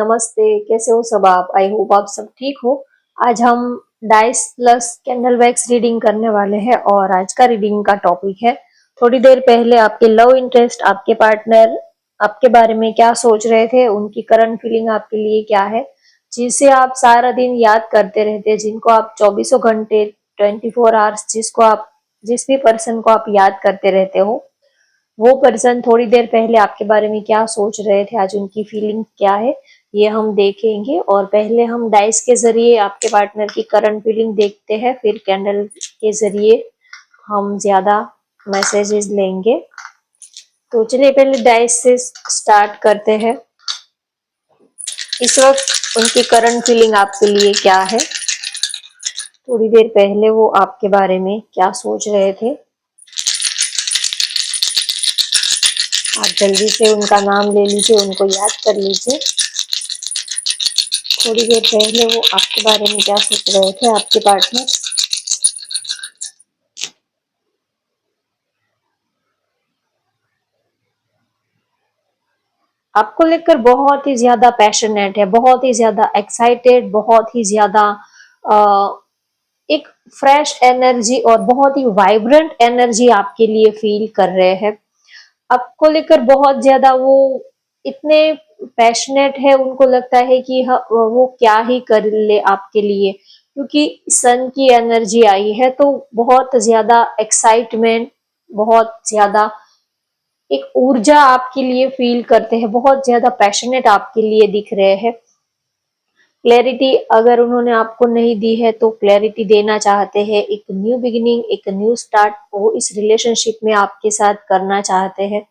नमस्ते, कैसे हो सब आप? आई होप आप सब ठीक हो। आज हम dice plus candle wax reading करने वाले हैं और आज का रीडिंग का टॉपिक है थोड़ी देर पहले आपके लव इंटरेस्ट, आपके पार्टनर आपके बारे में क्या सोच रहे थे, उनकी करंट फीलिंग आपके लिए क्या है, जिसे आप सारा दिन याद करते रहते हैं, जिनको आप चौबीसों घंटे 24 आवर्स जिस भी पर्सन को आप याद करते रहते हो, वो पर्सन थोड़ी देर पहले आपके बारे में क्या सोच रहे थे, आज उनकी फीलिंग क्या है, ये हम देखेंगे। और पहले हम डाइस के जरिए आपके पार्टनर की करंट फीलिंग देखते हैं, फिर कैंडल के जरिए हम ज्यादा मैसेजेस लेंगे। तो चलिए पहले डाइस से स्टार्ट करते हैं। इस वक्त उनकी करंट फीलिंग आपके लिए क्या है, थोड़ी देर पहले वो आपके बारे में क्या सोच रहे थे। आप जल्दी से उनका नाम ले लीजिए, उनको याद कर लीजिए। थोड़ी देर पहले वो आपके बारे में क्या सोच रहे थे, आपके पार्टनर। आपको लेकर बहुत ही ज्यादा पैशनेट है, बहुत ही ज्यादा एक्साइटेड, बहुत ही ज्यादा एक फ्रेश एनर्जी और बहुत ही वाइब्रेंट एनर्जी आपके लिए फील कर रहे हैं। आपको लेकर बहुत ज्यादा वो इतने पैशनेट है, उनको लगता है कि वो क्या ही कर ले आपके लिए, क्योंकि सन की एनर्जी आई है तो बहुत ज्यादा एक्साइटमेंट, बहुत ज्यादा एक ऊर्जा आपके लिए फील करते हैं, बहुत ज्यादा पैशनेट आपके लिए दिख रहे हैं। क्लैरिटी अगर उन्होंने आपको नहीं दी है तो क्लैरिटी देना चाहते हैं, एक न्यू बिगिनिंग, एक न्यू स्टार्ट वो इस रिलेशनशिप में आपके साथ करना चाहते हैं।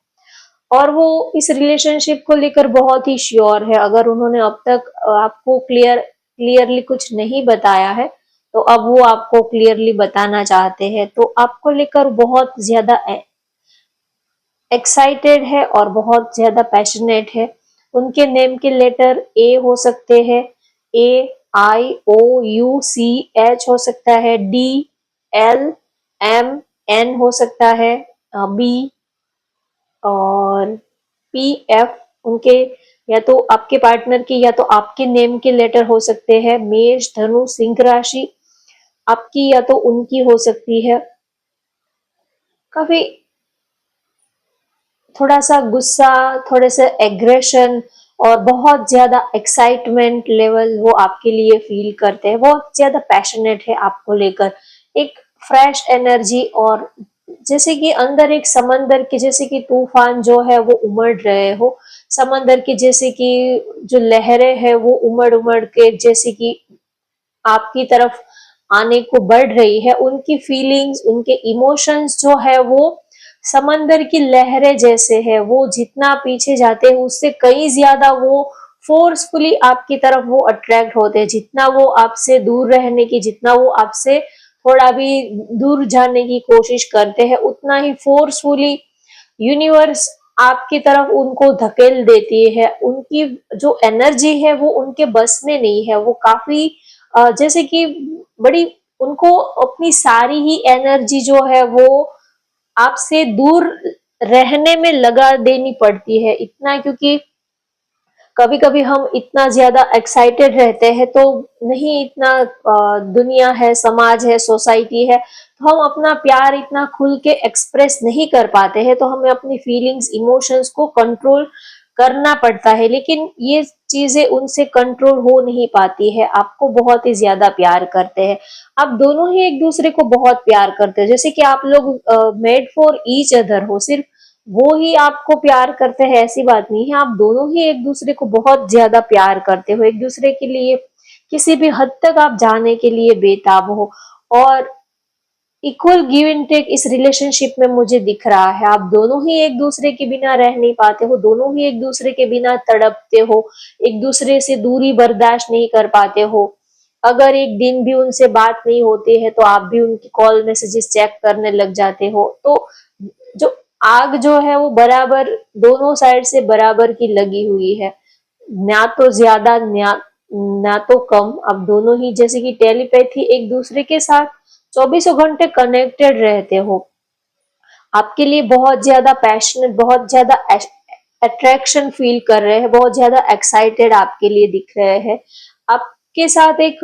और वो इस रिलेशनशिप को लेकर बहुत ही श्योर है। अगर उन्होंने अब तक आपको क्लियरली कुछ नहीं बताया है तो अब वो आपको क्लियरली बताना चाहते हैं। तो आपको लेकर बहुत ज्यादा एक्साइटेड है और बहुत ज्यादा पैशनेट है। उनके नेम के लेटर ए हो सकते हैं, AIOUCH हो सकता है, DLMN हो सकता है, बी और PF। उनके या तो आपके पार्टनर के या तो आपके नेम के लेटर हो सकते हैं। मेष, धनु, सिंह राशि आपकी या तो उनकी हो सकती है। काफी थोड़ा सा गुस्सा, थोड़े से एग्रेशन और बहुत ज्यादा एक्साइटमेंट लेवल वो आपके लिए फील करते हैं, बहुत ज्यादा पैशनेट है आपको लेकर। एक फ्रेश एनर्जी और जैसे कि अंदर एक समंदर के जैसे कि तूफान जो है वो उमड़ रहे हो, समंदर की जैसे कि जो लहरें हैं वो उमड़ उमड़ के जैसे कि आपकी तरफ आने को बढ़ रही है। उनकी फीलिंग्स, उनके इमोशंस जो है वो समंदर की लहरें जैसे है, वो जितना पीछे जाते हैं उससे कई ज्यादा वो फोर्सफुली आपकी तरफ वो अट्रैक्ट होते हैं। जितना वो आपसे दूर रहने की, जितना वो आपसे थोड़ा भी दूर जाने की कोशिश करते हैं, उतना ही फोर्सफुली यूनिवर्स आपकी तरफ उनको धकेल देती है। उनकी जो एनर्जी है वो उनके बस में नहीं है। वो काफी जैसे कि बड़ी उनको अपनी सारी ही एनर्जी जो है वो आपसे दूर रहने में लगा देनी पड़ती है। इतना क्योंकि कभी कभी हम इतना ज्यादा एक्साइटेड रहते हैं तो नहीं, इतना दुनिया है, समाज है, सोसाइटी है, तो हम अपना प्यार इतना खुल के एक्सप्रेस नहीं कर पाते हैं, तो हमें अपनी फीलिंग्स, इमोशंस को कंट्रोल करना पड़ता है। लेकिन ये चीजें उनसे कंट्रोल हो नहीं पाती है। आपको बहुत ही ज्यादा प्यार करते हैं, आप दोनों ही एक दूसरे को बहुत प्यार करते हैं, जैसे कि आप लोग मेड फॉर ईच अदर हो। सिर्फ वो ही आपको प्यार करते हैं ऐसी बात नहीं है, आप दोनों ही एक दूसरे को बहुत ज्यादा प्यार करते हो, एक दूसरे के लिए किसी भी हद तक आप जाने के लिए बेताब हो। और इक्वल गिव एंड टेक इस रिलेशनशिप में मुझे दिख रहा है। आप दोनों ही एक दूसरे के बिना रह नहीं पाते हो, दोनों ही एक दूसरे के बिना तड़पते हो, एक दूसरे से दूरी बर्दाश्त नहीं कर पाते हो। अगर एक दिन भी उनसे बात नहीं होती है तो आप भी उनकी कॉल मैसेजेस चेक करने लग जाते हो। तो जो आग जो है वो बराबर दोनों साइड से बराबर की लगी हुई है, ना तो ज्यादा ना तो कम। अब दोनों ही जैसे कि टेलीपैथी एक दूसरे के साथ चौबीसों घंटे कनेक्टेड रहते हो। आपके लिए बहुत ज्यादा पैशनेट, बहुत ज्यादा अट्रैक्शन फील कर रहे हैं, बहुत ज्यादा एक्साइटेड आपके लिए दिख रहे हैं। आपके साथ एक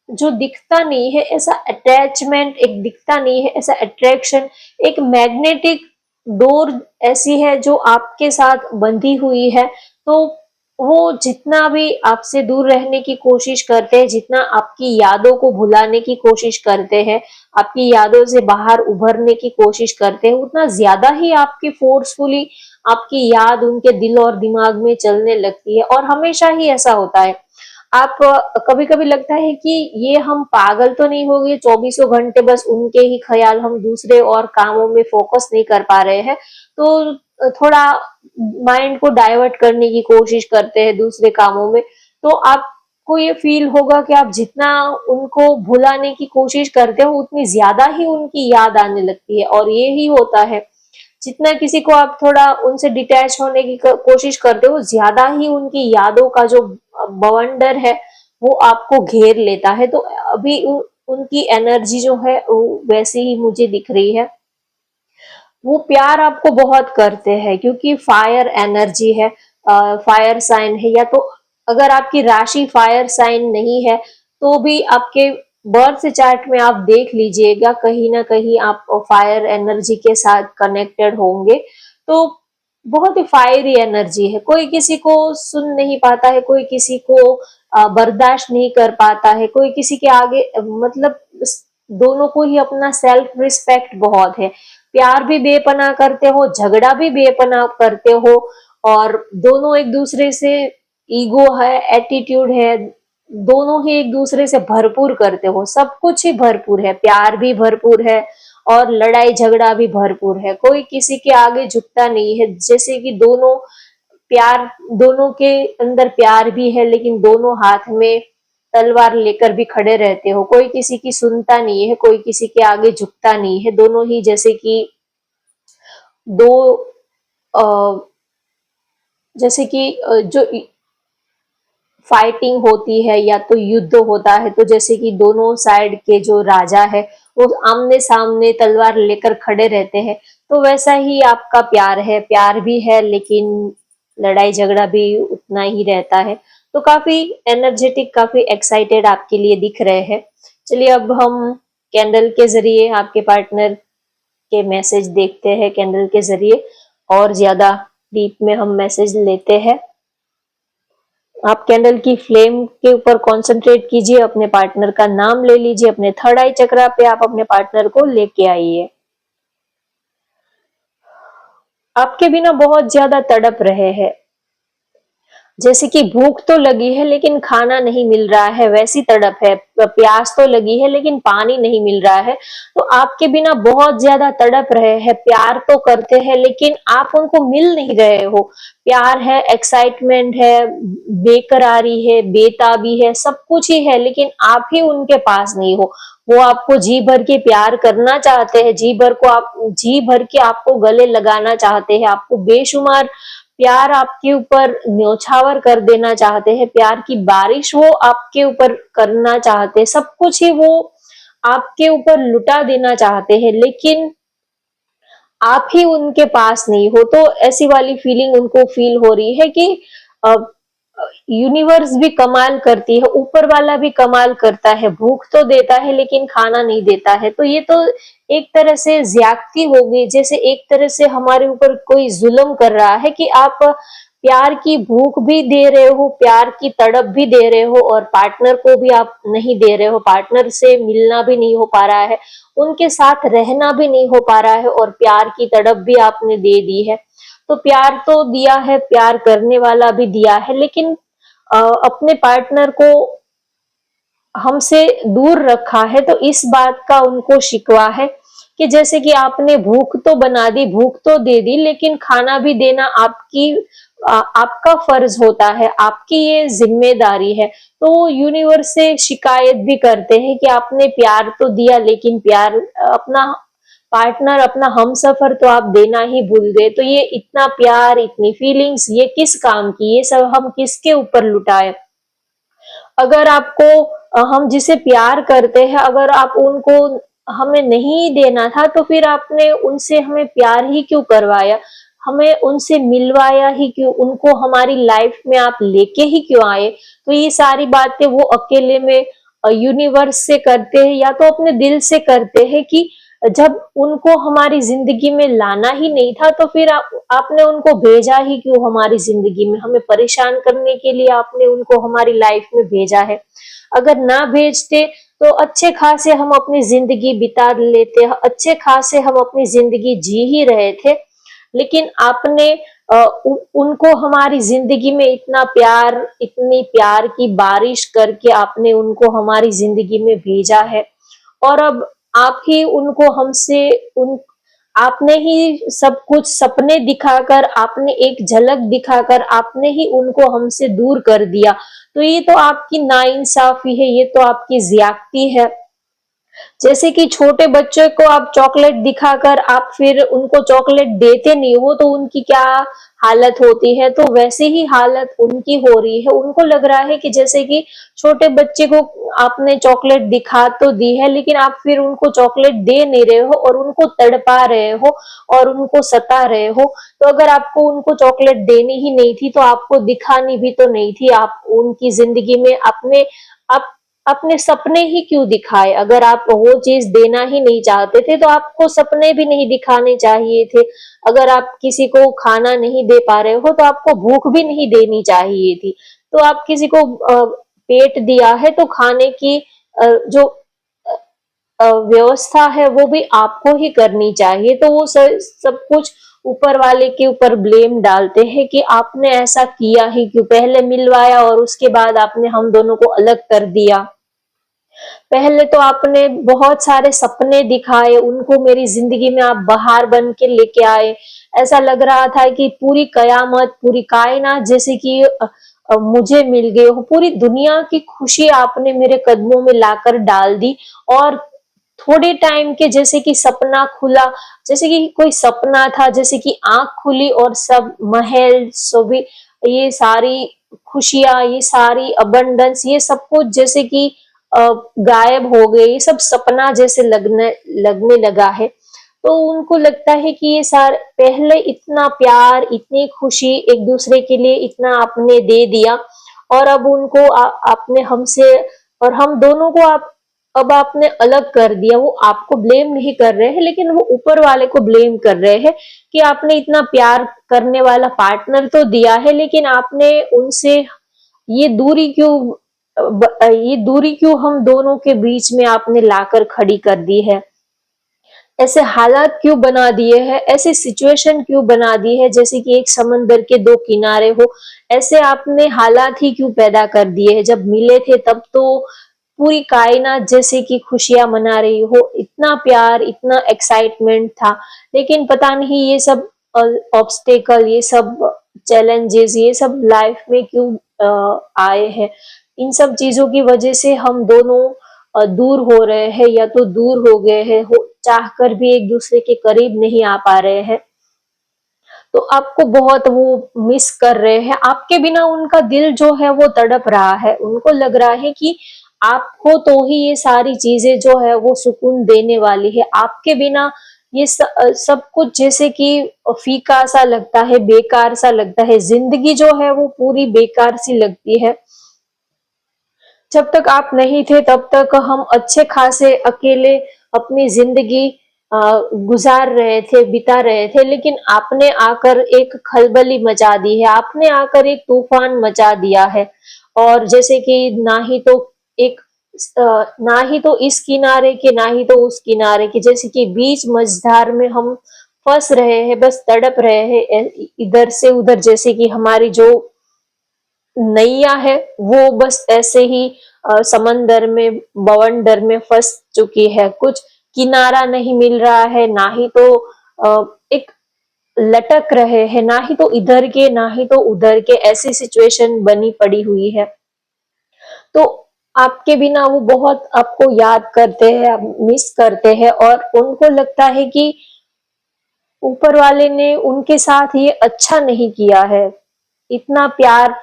जो दिखता नहीं है ऐसा अटैचमेंट, एक दिखता नहीं है ऐसा अट्रैक्शन, एक मैग्नेटिक डोर ऐसी है जो आपके साथ बंधी हुई है। तो वो जितना भी आपसे दूर रहने की कोशिश करते हैं, जितना आपकी यादों को भुलाने की कोशिश करते हैं, आपकी यादों से बाहर उभरने की कोशिश करते हैं, उतना ज्यादा ही आपकी फोर्सफुली आपकी याद उनके दिल और दिमाग में चलने लगती है। और हमेशा ही ऐसा होता है। आप कभी कभी लगता है कि ये हम पागल तो नहीं हो गए, चौबीसों घंटे बस उनके ही ख्याल, हम दूसरे और कामों में फोकस नहीं कर पा रहे हैं। तो थोड़ा माइंड को डाइवर्ट करने की कोशिश करते हैं दूसरे कामों में। तो आपको ये फील होगा कि आप जितना उनको भुलाने की कोशिश करते हो उतनी ज्यादा ही उनकी याद आने लगती है। और ये ही होता है, जितना किसी को आप थोड़ा उनसे डिटैच होने की कोशिश करते हो, ज्यादा ही उनकी यादों का जो बवंडर है वो आपको घेर लेता है। तो अभी उनकी एनर्जी जो है वो वैसे ही मुझे दिख रही है। वो प्यार आपको बहुत करते हैं क्योंकि फायर एनर्जी है, फायर साइन है। या तो अगर आपकी राशि फायर साइन नहीं है तो भी आपके बर्थ चार्ट में आप देख लीजिएगा, कहीं ना कहीं आप फायर एनर्जी के साथ कनेक्टेड होंगे। तो बहुत ही फायरी एनर्जी है। कोई किसी को सुन नहीं पाता है, कोई किसी को बर्दाश्त नहीं कर पाता है, कोई किसी के आगे मतलब दोनों को ही अपना सेल्फ रिस्पेक्ट बहुत है। प्यार भी बेपनाह करते हो, झगड़ा भी बेपनाह करते हो, और दोनों एक दूसरे से ईगो है, एटीट्यूड है, दोनों ही एक दूसरे से भरपूर करते हो। सब कुछ ही भरपूर है, प्यार भी भरपूर है और लड़ाई झगड़ा भी भरपूर है। कोई किसी के आगे झुकता नहीं है। जैसे कि दोनों प्यार, दोनों के अंदर प्यार भी है लेकिन दोनों हाथ में तलवार लेकर भी खड़े रहते हो। कोई किसी की सुनता नहीं है, कोई किसी के आगे झुकता नहीं है। दोनों ही जैसे कि दो अ, जैसे कि जो फाइटिंग होती है या तो युद्ध होता है, तो जैसे कि दोनों साइड के जो राजा है वो आमने सामने तलवार लेकर खड़े रहते हैं। तो वैसा ही आपका प्यार है, प्यार भी है लेकिन लड़ाई झगड़ा भी उतना ही रहता है। तो काफी एनर्जेटिक, काफी एक्साइटेड आपके लिए दिख रहे हैं। चलिए अब हम कैंडल के जरिए आपके पार्टनर के मैसेज देखते हैं। कैंडल के जरिए और ज्यादा डीप में हम मैसेज लेते हैं। आप कैंडल की फ्लेम के ऊपर कंसंट्रेट कीजिए, अपने पार्टनर का नाम ले लीजिए, अपने थर्ड आई चक्रा पे आप अपने पार्टनर को लेके आइए। आपके बिना बहुत ज्यादा तड़प रहे हैं, जैसे कि भूख तो लगी है लेकिन खाना नहीं मिल रहा है, वैसी तड़प है। प्यास तो लगी है लेकिन पानी नहीं मिल रहा है। तो आपके बिना बहुत ज्यादा तड़प रहे हैं। प्यार तो करते हैं लेकिन आप उनको मिल नहीं रहे हो। प्यार है, एक्साइटमेंट है, बेकरारी है, बेताबी है, सब कुछ ही है लेकिन आप ही उनके पास नहीं हो। वो आपको जी भर के प्यार करना चाहते हैं, जी भर के आपको गले लगाना चाहते हैं, आपको बेशुमार प्यार आपके ऊपर न्योछावर कर देना चाहते हैं, प्यार की बारिश वो आपके ऊपर करना चाहते हैं, सब कुछ ही वो आपके यूपर लुटा देना चाहते हैं, लेकिन आप ही उनके पास नहीं हो। तो ऐसी वाली फीलिंग उनको फील हो रही है कि यूनिवर्स भी कमाल करती है, ऊपर वाला भी कमाल करता है, भूख तो देता है लेकिन खाना नहीं देता है। तो ये तो एक तरह से ज्यादती हो गई, जैसे एक तरह से हमारे ऊपर कोई जुल्म कर रहा है कि आप प्यार की भूख भी दे रहे हो, प्यार की तड़प भी दे रहे हो, और पार्टनर को भी आप नहीं दे रहे हो। पार्टनर से मिलना भी नहीं हो पा रहा है, उनके साथ रहना भी नहीं हो पा रहा है, और प्यार की तड़प भी आपने दे दी है। तो प्यार तो दिया है, प्यार करने वाला भी दिया है, लेकिन अपने पार्टनर को हमसे दूर रखा है। तो इस बात का उनको शिकवा है कि जैसे कि आपने भूख तो बना दी, भूख तो दे दी, लेकिन खाना भी देना आपका फर्ज होता है, आपकी ये जिम्मेदारी है। तो यूनिवर्स से शिकायत भी करते हैं कि आपने प्यार तो दिया लेकिन प्यार अपना पार्टनर, अपना हमसफर तो आप देना ही भूल गए। तो ये इतना प्यार, इतनी फीलिंग्स, ये किस काम की, ये सब हम किसके ऊपर लुटाए। अगर आपको हम जिसे प्यार करते हैं, अगर आप उनको हमें नहीं देना था तो फिर आपने उनसे हमें प्यार ही क्यों करवाया। हमें उनसे मिलवाया ही क्यों, उनको हमारी लाइफ में आप लेके ही क्यों आए। तो ये सारी बातें वो अकेले में यूनिवर्स से करते हैं या तो अपने दिल से करते हैं कि जब उनको हमारी जिंदगी में लाना ही नहीं था तो फिर आपने उनको भेजा ही क्यों हमारी जिंदगी में, हमें परेशान करने के लिए आपने उनको हमारी लाइफ में भेजा है। अगर ना भेजते तो अच्छे खासे हम अपनी जिंदगी बिता लेते, अच्छे खासे हम अपनी जिंदगी जी ही रहे थे। लेकिन आपने उनको हमारी जिंदगी में इतना प्यार, इतनी प्यार की बारिश करके आपने उनको हमारी जिंदगी में भेजा है। और अब आप ही उनको हमसे उन आपने ही सब कुछ सपने दिखाकर, आपने एक झलक दिखाकर आपने ही उनको हमसे दूर कर दिया। तो ये तो आपकी नाइंसाफी है, ये तो आपकी ज्यादती है। जैसे कि छोटे बच्चे को आप चॉकलेट दिखाकर आप फिर उनको चॉकलेट देते नहीं हो तो उनकी क्या हालत होती है, तो वैसे ही हालत उनकी हो रही है। उनको लग रहा है कि जैसे कि छोटे बच्चे को आपने चॉकलेट दिखा तो दी है लेकिन आप फिर उनको चॉकलेट दे नहीं रहे हो और उनको तड़पा रहे हो और उनको सता रहे हो। तो अगर आपको उनको चॉकलेट देनी ही नहीं थी तो आपको दिखानी भी तो नहीं थी, आप उनकी जिंदगी में अपने आप अपने सपने ही क्यों दिखाए। अगर आप वो चीज देना ही नहीं चाहते थे तो आपको सपने भी नहीं दिखाने चाहिए थे। अगर आप किसी को खाना नहीं दे पा रहे हो तो आपको भूख भी नहीं देनी चाहिए थी। तो आप किसी को पेट दिया है तो खाने की जो व्यवस्था है वो भी आपको ही करनी चाहिए। तो वो सब कुछ ऊपर वाले के ऊपर ब्लेम डालते हैं कि आपने ऐसा किया ही क्यों, पहले मिलवाया और उसके बाद आपने हम दोनों को अलग कर दिया। पहले तो आपने बहुत सारे सपने दिखाए, उनको मेरी जिंदगी में आप बहार बन के लेके आए। ऐसा लग रहा था कि पूरी कयामत, पूरी कायनात जैसे कि मुझे मिल गए हो, पूरी दुनिया की खुशी आपने मेरे कदमों में लाकर डाल दी। और थोड़े टाइम के जैसे कि सपना खुला, जैसे कि कोई सपना था, जैसे कि आंख खुली और सब महल सोभी, ये सारी खुशियां, ये सारी अबंडेंस, ये सब कुछ जैसे कि गायब हो गए, ये सब सपना जैसे लगने लगने लगा है। तो उनको लगता है कि ये सार पहले इतना प्यार, इतनी खुशी एक दूसरे के लिए इतना आपने दे दिया और अब उनको आपने हमसे और हम दोनों को आप अब आपने अलग कर दिया। वो आपको ब्लेम नहीं कर रहे हैं लेकिन वो ऊपर वाले को ब्लेम कर रहे हैं कि आपने इतना प्यार करने वाला पार्टनर तो दिया है लेकिन आपने उनसे ये दूरी क्यों ये दूरी क्यों हम दोनों के बीच में आपने लाकर खड़ी कर दी है। ऐसे हालात क्यों बना दिए हैं, ऐसी सिचुएशन क्यों बना दी है जैसे कि एक समंदर के दो किनारे हो। ऐसे आपने हालात ही क्यों पैदा कर दिए हैं। जब मिले थे तब तो पूरी कायनात जैसे कि खुशियां मना रही हो, इतना प्यार, इतना एक्साइटमेंट था। लेकिन पता नहीं ये सब ऑब्स्टेकल, ये सब चैलेंजेस, ये सब लाइफ में क्यों आए हैं। इन सब चीजों की वजह से हम दोनों दूर हो रहे हैं या तो दूर हो गए हैं, हो चाह कर भी एक दूसरे के करीब नहीं आ पा रहे हैं। तो आपको बहुत वो मिस कर रहे हैं, आपके बिना उनका दिल जो है वो तड़प रहा है। उनको लग रहा है कि आप हो तो ही ये सारी चीजें जो है वो सुकून देने वाली है। आपके बिना ये सब कुछ जैसे कि फीका सा लगता है, बेकार सा लगता है। जिंदगी जो है वो पूरी बेकार सी लगती है। जब तक आप नहीं थे तब तक हम अच्छे खासे अकेले अपनी जिंदगी गुजार रहे थे, बिता रहे थे। लेकिन आपने आकर एक खलबली मचा दी है, आपने आकर एक तूफान मचा दिया है। और जैसे कि एक ना ही तो इस किनारे के ना ही तो उस किनारे के, जैसे कि बीच मझधार में हम फंस रहे हैं, बस तड़प रहे हैं इधर से उधर। जैसे कि हमारी जो नैया है वो बस ऐसे ही समंदर में, बवंडर में फंस चुकी है। कुछ किनारा नहीं मिल रहा है, ना ही तो एक लटक रहे हैं, ना ही तो इधर के ना ही तो उधर के, ऐसी सिचुएशन बनी पड़ी हुई है। तो आपके बिना वो बहुत आपको याद करते हैं, मिस करते हैं और उनको लगता है कि ऊपर वाले ने उनके साथ ये अच्छा नहीं किया है। इतना प्यार,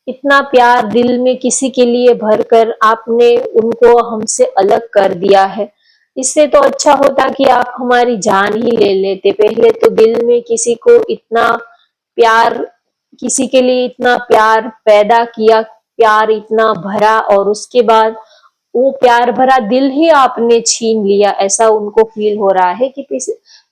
इतना प्यार दिल में किसी के लिए भरकर आपने उनको हमसे अलग कर दिया है। इससे तो अच्छा होता कि आप हमारी जान ही ले लेते। पहले तो दिल में किसी को इतना प्यार, किसी के लिए इतना प्यार पैदा किया, प्यार इतना भरा, और उसके बाद वो प्यार भरा दिल ही आपने छीन लिया, ऐसा उनको फील हो रहा है कि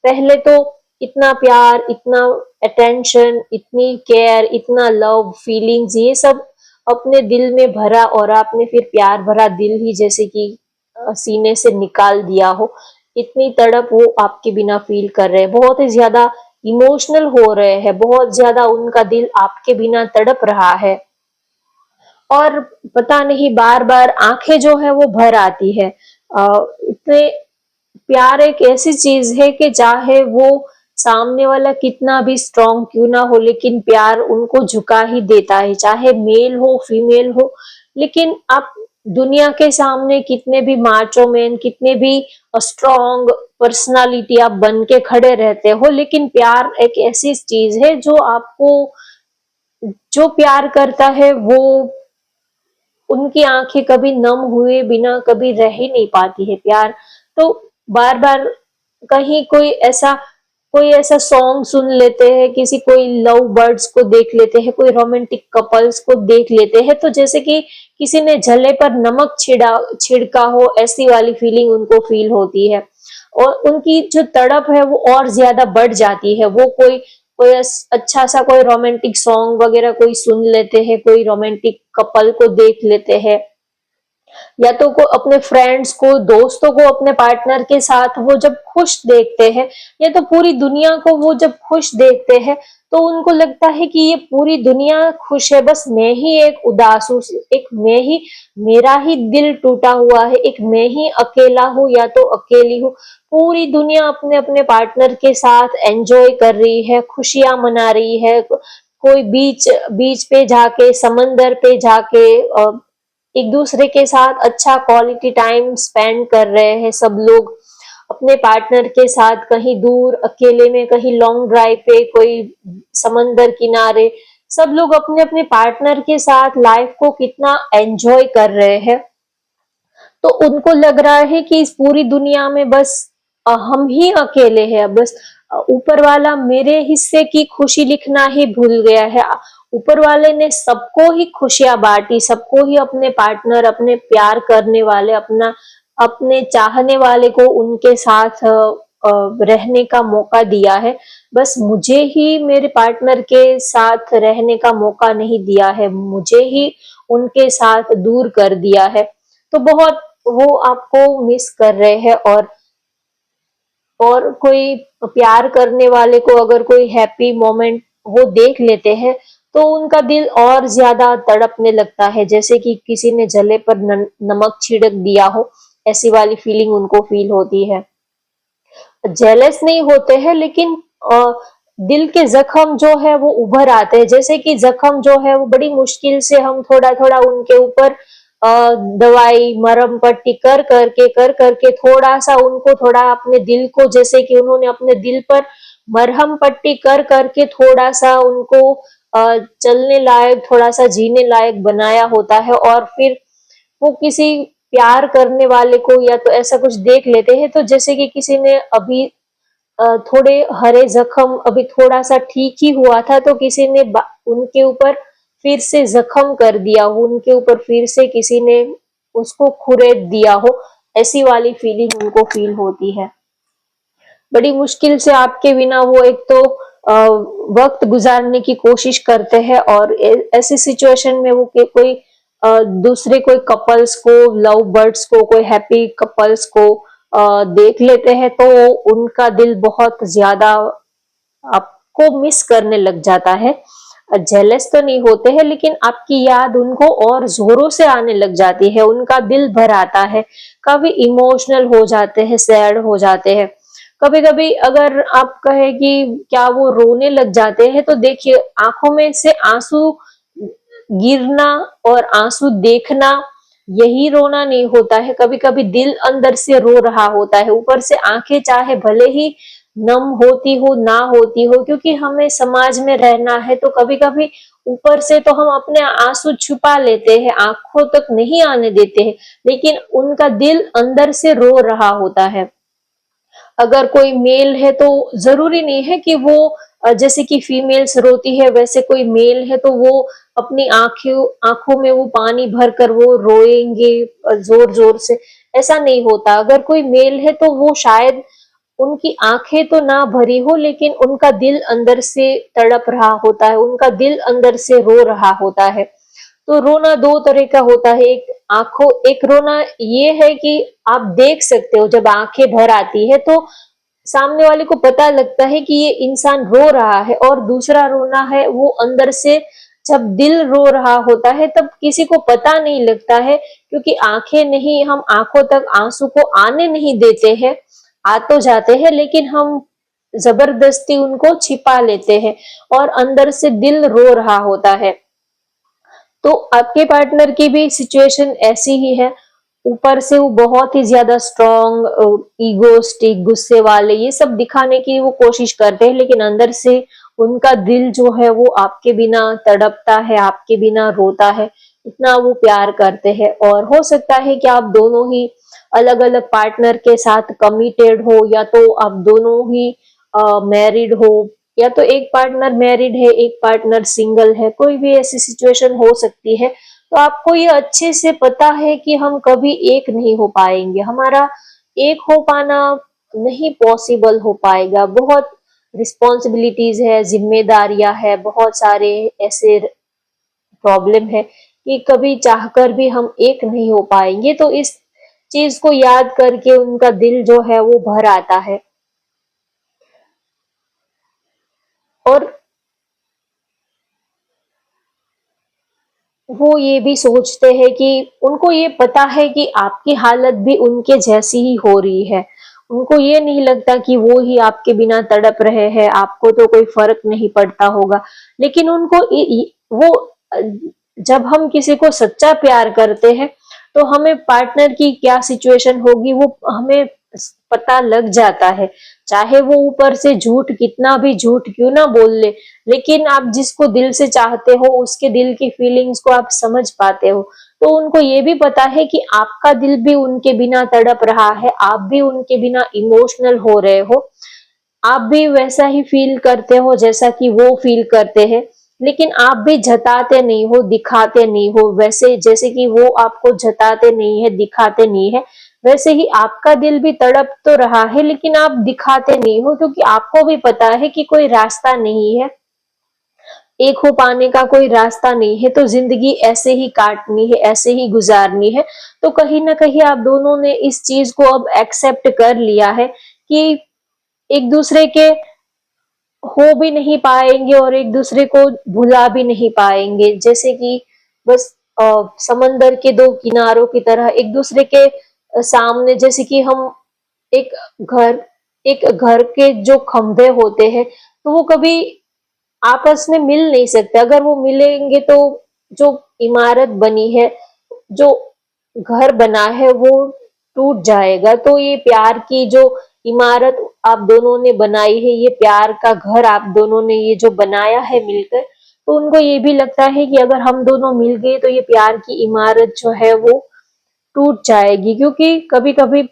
पहले तो इतना प्यार, इतना अटेंशन, इतनी केयर, इतना लव, फीलिंग्स, ये सब अपने दिल में भरा, और आपने फिर प्यार भरा दिल ही जैसे कि सीने से निकाल दिया हो। इतनी तड़प वो आपके बिना फील कर रहे हैं, बहुत ही ज्यादा इमोशनल हो रहे हैं, बहुत ज्यादा उनका दिल आपके बिना तड़प रहा है। और पता नहीं बार बार आंखें जो है वो भर आती है। इतने प्यार एक ऐसी चीज है कि चाहे वो सामने वाला कितना भी स्ट्रांग क्यों ना हो, लेकिन प्यार उनको झुका ही देता है, चाहे मेल हो फीमेल हो। लेकिन आप दुनिया के सामने कितने भी माचो मैन, कितने भी स्ट्रांग पर्सनालिटी आप बन के खड़े रहते हो, लेकिन प्यार एक ऐसी चीज है जो आपको, जो प्यार करता है वो, उनकी आंखें कभी नम हुए बिना कभी रह ही नहीं पाती है। प्यार तो बार बार कहीं कोई ऐसा सॉन्ग सुन लेते हैं, किसी कोई लव बर्ड्स को देख लेते हैं, कोई रोमांटिक कपल्स को देख लेते हैं, तो जैसे कि किसी ने जले पर नमक छिड़का हो, ऐसी वाली फीलिंग उनको फील होती है। और उनकी जो तड़प है वो और ज्यादा बढ़ जाती है। वो कोई कोई अच्छा सा कोई रोमांटिक सॉन्ग वगैरह कोई सुन लेते हैं, कोई रोमांटिक कपल को देख लेते हैं, या तो को अपने फ्रेंड्स को, दोस्तों को अपने पार्टनर के साथ वो जब खुश देखते हैं, या तो पूरी दुनिया को वो जब खुश देखते हैं, तो उनको लगता है कि ये पूरी दुनिया खुश है, बस मैं ही एक उदास हूँ, एक मैं ही, मेरा ही दिल टूटा हुआ है, एक मैं ही अकेला हूँ या तो अकेली हूँ। पूरी दुनिया अपने अपने पार्टनर के साथ एंजॉय कर रही है, खुशियां मना रही है। कोई बीच बीच पे जाके, समंदर पे जाके एक दूसरे के साथ अच्छा क्वालिटी टाइम स्पेंड कर रहे हैं सब लोग अपने पार्टनर के साथ, कहीं दूर अकेले में, कहीं लॉन्ग ड्राइव पे, कोई समंदर किनारे, सब लोग अपने अपने पार्टनर के साथ लाइफ को कितना एंजॉय कर रहे हैं। तो उनको लग रहा है कि इस पूरी दुनिया में बस हम ही अकेले हैं, बस ऊपर वाला मेरे हिस्से की खुशी लिखना ही भूल गया है। ऊपर वाले ने सबको ही खुशियां बांटी, सबको ही अपने पार्टनर, अपने प्यार करने वाले, अपने चाहने वाले को उनके साथ रहने का मौका दिया है। बस मुझे ही मेरे पार्टनर के साथ रहने का मौका नहीं दिया है, मुझे ही उनके साथ दूर कर दिया है। तो बहुत वो आपको मिस कर रहे हैं। और कोई प्यार करने वाले को अगर कोई हैप्पी मोमेंट वो देख लेते हैं, तो उनका दिल और ज्यादा तड़पने लगता है, जैसे कि किसी ने जले पर नमक छिड़क दिया हो, ऐसी वाली फीलिंग उनको फील होती है। जेलस नहीं होते हैं, लेकिन दिल के जख्म जो है वो उभर आते हैं, जैसे कि जख्म जो है वो बड़ी मुश्किल से हम थोड़ा थोड़ा उनके ऊपर दवाई मरहम पट्टी कर करके थोड़ा सा उनको, थोड़ा अपने दिल को, जैसे कि उन्होंने अपने दिल पर मरहम पट्टी कर करके थोड़ा सा उनको चलने लायक, थोड़ा सा जीने लायक बनाया होता है। और फिर वो किसी प्यार करने वाले को या तो ऐसा कुछ देख लेते हैं, तो जैसे कि किसी ने अभी थोड़े हरे जख्म अभी थोड़ा सा ठीक ही हुआ था, तो किसी ने उनके ऊपर फिर से जख्म कर दिया हो, उनके ऊपर फिर से किसी ने उसको खुरेद दिया हो, ऐसी वाली फीलिंग उनको फील होती है। बड़ी मुश्किल से आपके बिना वो एक तो वक्त गुजारने की कोशिश करते हैं, और ऐसी सिचुएशन में वो कोई दूसरे कोई कपल्स को, लव बर्ड्स को, कोई हैप्पी कपल्स को देख लेते हैं, तो उनका दिल बहुत ज्यादा आपको मिस करने लग जाता है। जेलस तो नहीं होते हैं, लेकिन आपकी याद उनको और जोरों से आने लग जाती है, उनका दिल भर आता है, काफी इमोशनल हो जाते हैं, सैड हो जाते हैं। कभी कभी अगर आप कहे कि क्या वो रोने लग जाते हैं, तो देखिए आंखों में से आंसू गिरना और आंसू देखना, यही रोना नहीं होता है। कभी कभी दिल अंदर से रो रहा होता है, ऊपर से आंखें चाहे भले ही नम होती हो ना होती हो, क्योंकि हमें समाज में रहना है, तो कभी कभी ऊपर से तो हम अपने आंसू छुपा लेते हैं, आंखों तक नहीं आने देते हैं, लेकिन उनका दिल अंदर से रो रहा होता है। अगर कोई मेल है तो जरूरी नहीं है कि वो जैसे कि फीमेल्स रोती है वैसे कोई मेल है तो वो अपनी आंखों आंखों में वो पानी भर कर वो रोएंगे जोर जोर से, ऐसा नहीं होता। अगर कोई मेल है तो वो शायद उनकी आंखें तो ना भरी हो लेकिन उनका दिल अंदर से तड़प रहा होता है, उनका दिल अंदर से रो रहा होता है। तो रोना दो तरह का होता है, एक रोना ये है कि आप देख सकते हो जब आंखें भर आती है तो सामने वाले को पता लगता है कि ये इंसान रो रहा है, और दूसरा रोना है वो अंदर से जब दिल रो रहा होता है तब किसी को पता नहीं लगता है, क्योंकि आंखें नहीं, हम आंखों तक आंसू को आने नहीं देते हैं, आ तो जाते हैं लेकिन हम जबरदस्ती उनको छिपा लेते हैं और अंदर से दिल रो रहा होता है। तो आपके पार्टनर की भी सिचुएशन ऐसी ही है, ऊपर से वो बहुत ही ज्यादा स्ट्रॉन्ग, ईगोस्टिक, गुस्से वाले ये सब दिखाने की वो कोशिश करते हैं, लेकिन अंदर से उनका दिल जो है वो आपके बिना तड़पता है, आपके बिना रोता है, इतना वो प्यार करते हैं। और हो सकता है कि आप दोनों ही अलग अलग पार्टनर के साथ कमिटेड हो, या तो आप दोनों ही मैरिड हो, या तो एक पार्टनर मैरिड है एक पार्टनर सिंगल है, कोई भी ऐसी सिचुएशन हो सकती है। तो आपको ये अच्छे से पता है कि हम कभी एक नहीं हो पाएंगे, हमारा एक हो पाना नहीं पॉसिबल हो पाएगा। बहुत रिस्पॉन्सिबिलिटीज है, जिम्मेदारियां है, बहुत सारे ऐसे प्रॉब्लम है कि कभी चाहकर भी हम एक नहीं हो पाएंगे। तो इस चीज को याद करके उनका दिल जो है वो भर आता है। और वो ये भी सोचते हैं कि उनको ये पता है कि आपकी हालत भी उनके जैसी ही हो रही है। उनको ये नहीं लगता कि वो ही आपके बिना तड़प रहे हैं, आपको तो कोई फर्क नहीं पड़ता होगा। लेकिन उनको वो जब हम किसी को सच्चा प्यार करते हैं तो हमें पार्टनर की क्या सिचुएशन होगी वो हमें पता लग जाता है। चाहे वो ऊपर से झूठ कितना भी झूठ क्यों ना बोल ले, लेकिन आप जिसको दिल से चाहते हो उसके दिल की फीलिंग्स को आप समझ पाते हो। तो उनको ये भी पता है कि आपका दिल भी उनके बिना तड़प रहा है, आप भी उनके बिना इमोशनल हो रहे हो, आप भी वैसा ही फील करते हो जैसा कि वो फील करते हैं, लेकिन आप भी जताते नहीं हो, दिखाते नहीं हो। वैसे जैसे कि वो आपको जताते नहीं है, दिखाते नहीं है, वैसे ही आपका दिल भी तड़प तो रहा है लेकिन आप दिखाते नहीं हो, क्योंकि आपको भी पता है कि कोई रास्ता नहीं है, एक हो पाने का कोई रास्ता नहीं है, तो जिंदगी ऐसे ही काटनी है, ऐसे ही गुजारनी है। तो कहीं ना कहीं आप दोनों ने इस चीज को अब एक्सेप्ट कर लिया है कि एक दूसरे के हो भी नहीं पाएंगे और एक दूसरे को भुला भी नहीं पाएंगे। जैसे कि बस समंदर के दो किनारों की तरह एक दूसरे के सामने, जैसे कि हम एक घर एक घर के जो खंभे होते हैं तो वो कभी आपस में मिल नहीं सकते। अगर वो मिलेंगे तो जो इमारत बनी है, जो घर बना है वो टूट जाएगा। तो ये प्यार की जो इमारत आप दोनों ने बनाई है, ये प्यार का घर आप दोनों ने ये जो बनाया है मिलकर, तो उनको ये भी लगता है कि अगर हम दोनों मिल गए तो ये प्यार की इमारत जो है वो टूट जाएगी। क्योंकि कभी कभी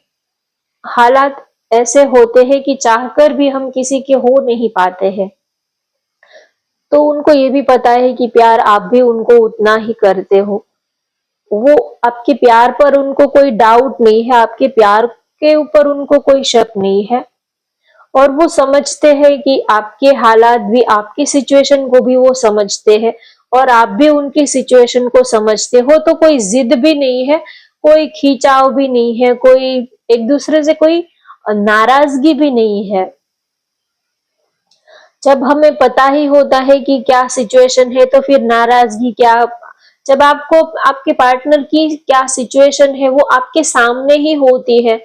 हालात ऐसे होते हैं कि चाहकर भी हम किसी के हो नहीं पाते हैं। तो उनको ये भी पता है कि प्यार आप भी उनको उतना ही करते हो। वो आपके प्यार पर उनको कोई डाउट नहीं है, आपके प्यार के ऊपर उनको कोई शक नहीं है, और वो समझते हैं कि आपके हालात भी, आपकी सिचुएशन को भी वो समझते हैं और आप भी उनकी सिचुएशन को समझते हो। तो कोई जिद भी नहीं है, कोई खींचाव भी नहीं है, कोई एक दूसरे से कोई नाराजगी भी नहीं है। जब हमें पता ही होता है कि क्या सिचुएशन है तो फिर नाराजगी क्या। जब आपको आपके पार्टनर की क्या सिचुएशन है वो आपके सामने ही होती है,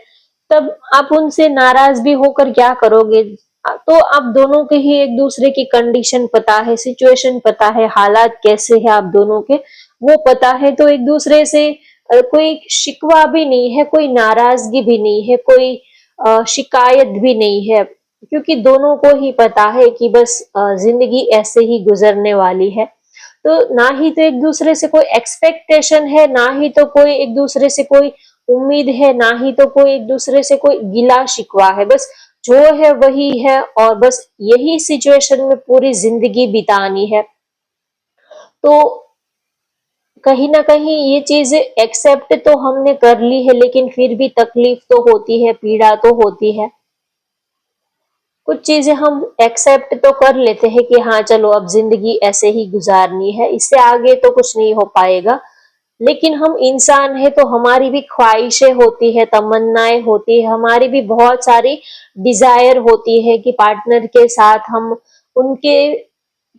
तब आप उनसे नाराज भी होकर क्या करोगे। तो आप दोनों के ही एक दूसरे की कंडीशन पता है, सिचुएशन पता है, हालात कैसे है आप दोनों के वो पता है। तो एक दूसरे से कोई शिकवा भी नहीं है, कोई नाराजगी भी नहीं है, कोई शिकायत भी नहीं है, क्योंकि दोनों को ही पता है कि बस जिंदगी ऐसे ही गुजरने वाली है। तो ना ही तो एक दूसरे से कोई एक्सपेक्टेशन है, ना ही तो कोई एक दूसरे से कोई उम्मीद है, ना ही तो कोई एक दूसरे से कोई गिला शिकवा है। बस जो है वही है और बस यही सिचुएशन में पूरी जिंदगी बितानी है। तो कहीं ना कहीं ये चीजें एक्सेप्ट तो हमने कर ली है, लेकिन फिर भी तकलीफ तो होती है, पीड़ा तो होती है। कुछ चीजें हम एक्सेप्ट तो कर लेते हैं कि हाँ चलो अब जिंदगी ऐसे ही गुजारनी है, इससे आगे तो कुछ नहीं हो पाएगा। लेकिन हम इंसान है तो हमारी भी ख्वाहिशें होती है, तमन्नाएं होती है, हमारी भी बहुत सारी डिजायर होती है कि पार्टनर के साथ हम उनके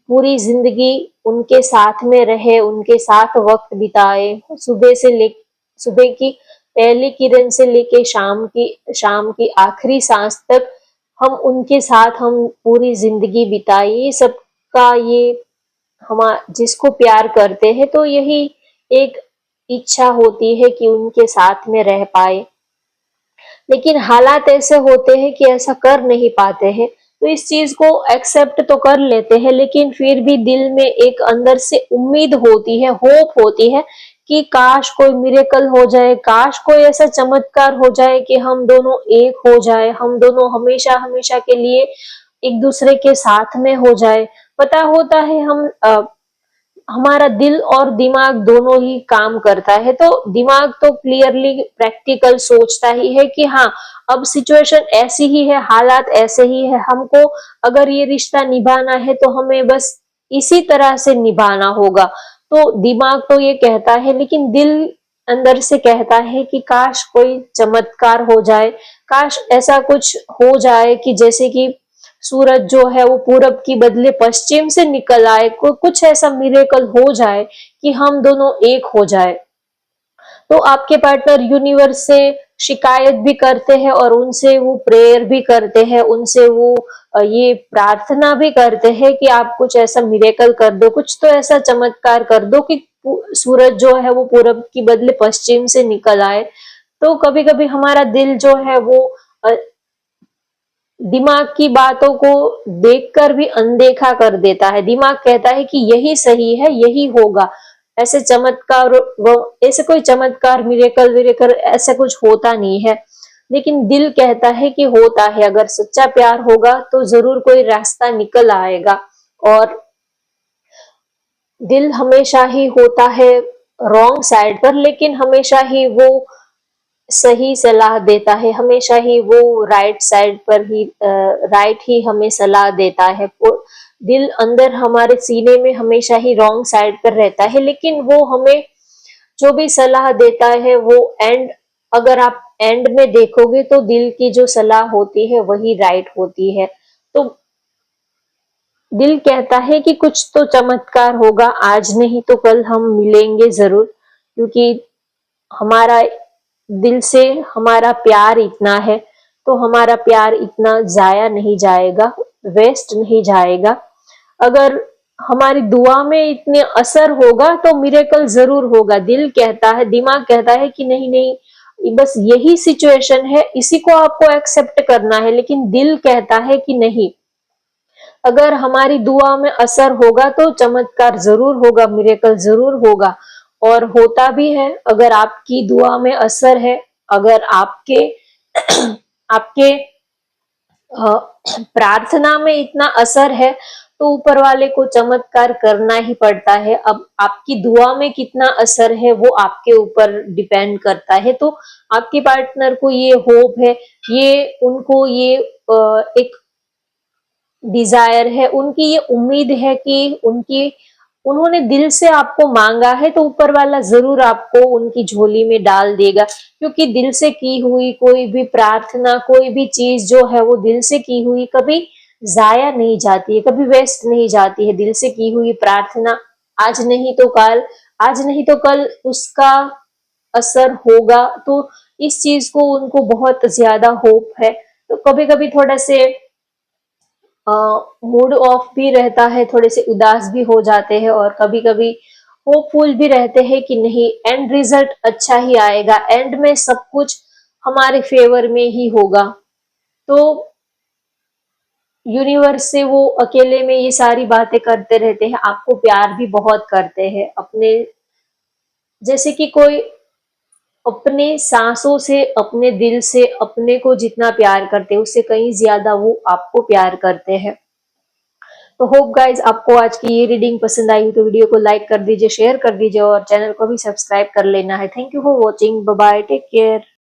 पूरी जिंदगी उनके साथ में रहे, उनके साथ वक्त बिताए, सुबह की पहली किरण से लेके शाम की आखिरी सांस तक हम उनके साथ हम पूरी जिंदगी बिताए। ये सबका ये हम जिसको प्यार करते हैं तो यही एक इच्छा होती है कि उनके साथ में रह पाए। लेकिन हालात ऐसे होते हैं कि ऐसा कर नहीं पाते हैं, तो इस चीज को एक्सेप्ट तो कर लेते हैं, लेकिन फिर भी दिल में एक अंदर से उम्मीद होती है, होप होती है कि काश कोई मिरेकल हो जाए, काश कोई ऐसा चमत्कार हो जाए कि हम दोनों एक हो जाए, हम दोनों हमेशा हमेशा के लिए एक दूसरे के साथ में हो जाए। पता होता है हमारा दिल और दिमाग दोनों ही काम करता है, तो दिमाग तो क्लियरली प्रैक्टिकल सोचता ही है कि हाँ अब सिचुएशन ऐसी ही है, हालात ऐसे ही है, हमको अगर ये रिश्ता निभाना है तो हमें बस इसी तरह से निभाना होगा। तो दिमाग तो ये कहता है, लेकिन दिल अंदर से कहता है कि काश कोई चमत्कार हो जाए, काश ऐसा कुछ हो जाए कि जैसे कि सूरज जो है वो पूरब की बदले पश्चिम से निकल आए, कुछ ऐसा मिरेकल हो जाए कि हम दोनों एक हो जाए। तो आपके पार्टनर यूनिवर्स से शिकायत भी करते हैं और उनसे वो प्रेयर भी करते हैं, उनसे वो ये प्रार्थना भी करते हैं कि आप कुछ ऐसा मिरेकल कर दो, कुछ तो ऐसा चमत्कार कर दो कि सूरज जो है वो पूरब की बदले पश्चिम से निकल आए। तो कभी कभी हमारा दिल जो है वो दिमाग की बातों को देखकर भी अनदेखा कर देता है। दिमाग कहता है कि यही सही है, यही होगा, ऐसे चमत्कार ऐसे कोई चमत्कार मिरेकल विरेकल ऐसा कुछ होता नहीं है। लेकिन दिल कहता है कि होता है, अगर सच्चा प्यार होगा तो जरूर कोई रास्ता निकल आएगा। और दिल हमेशा ही होता है रॉन्ग साइड पर, लेकिन हमेशा ही वो सही सलाह देता है, हमेशा ही वो राइट साइड पर ही राइट ही हमें सलाह देता है। वो दिल अंदर हमारे सीने में हमेशा ही रॉन्ग साइड पर रहता है, लेकिन वो हमें जो भी सलाह देता है वो अगर आप एंड में देखोगे तो दिल की जो सलाह होती है वही राइट होती है। तो दिल कहता है कि कुछ तो चमत्कार होगा, आज नहीं तो कल हम मिलेंगे जरूर, क्योंकि हमारा दिल से हमारा प्यार इतना है, तो हमारा प्यार इतना जाया नहीं जाएगा, वेस्ट नहीं जाएगा। अगर हमारी दुआ में इतने असर होगा तो मिरेकल जरूर होगा। दिल कहता है, दिमाग कहता है कि नहीं नहीं बस यही सिचुएशन है, इसी को आपको एक्सेप्ट करना है, लेकिन दिल कहता है कि नहीं, अगर हमारी दुआ में असर होगा तो चमत्कार जरूर होगा, मिरेकल जरूर होगा। और होता भी है। अगर आपकी दुआ में असर है, अगर आपके आपके प्रार्थना में इतना असर है, तो ऊपर वाले को चमत्कार करना ही पड़ता है। अब आपकी दुआ में कितना असर है वो आपके ऊपर डिपेंड करता है। तो आपके पार्टनर को ये होप है, ये उनको ये एक डिजायर है, उनकी ये उम्मीद है कि उन्होंने दिल से आपको मांगा है तो ऊपर वाला जरूर आपको उनकी झोली में डाल देगा। क्योंकि दिल से की हुई कोई भी प्रार्थना, कोई भी चीज जो है वो दिल से की हुई कभी जाया नहीं जाती है, कभी वेस्ट नहीं जाती है। दिल से की हुई प्रार्थना आज नहीं तो कल, आज नहीं तो कल उसका असर होगा। तो इस चीज को उनको बहुत ज्यादा होप है। तो कभी कभी थोड़ा से मूड ऑफ भी रहता है, थोड़े से उदास भी हो जाते हैं, और कभी कभी होपफुल भी रहते हैं कि नहीं एंड रिजल्ट अच्छा ही आएगा, एंड में सब कुछ हमारे फेवर में ही होगा। तो यूनिवर्स से वो अकेले में ये सारी बातें करते रहते हैं, आपको प्यार भी बहुत करते हैं अपने, जैसे कि कोई अपने सांसों से, अपने दिल से अपने को जितना प्यार करते हैं उससे कहीं ज्यादा वो आपको प्यार करते हैं। तो होप गाइज आपको आज की ये रीडिंग पसंद आई तो वीडियो को लाइक कर दीजिए, शेयर कर दीजिए और चैनल को भी सब्सक्राइब कर लेना है। Thank you for watching, bye bye, take care.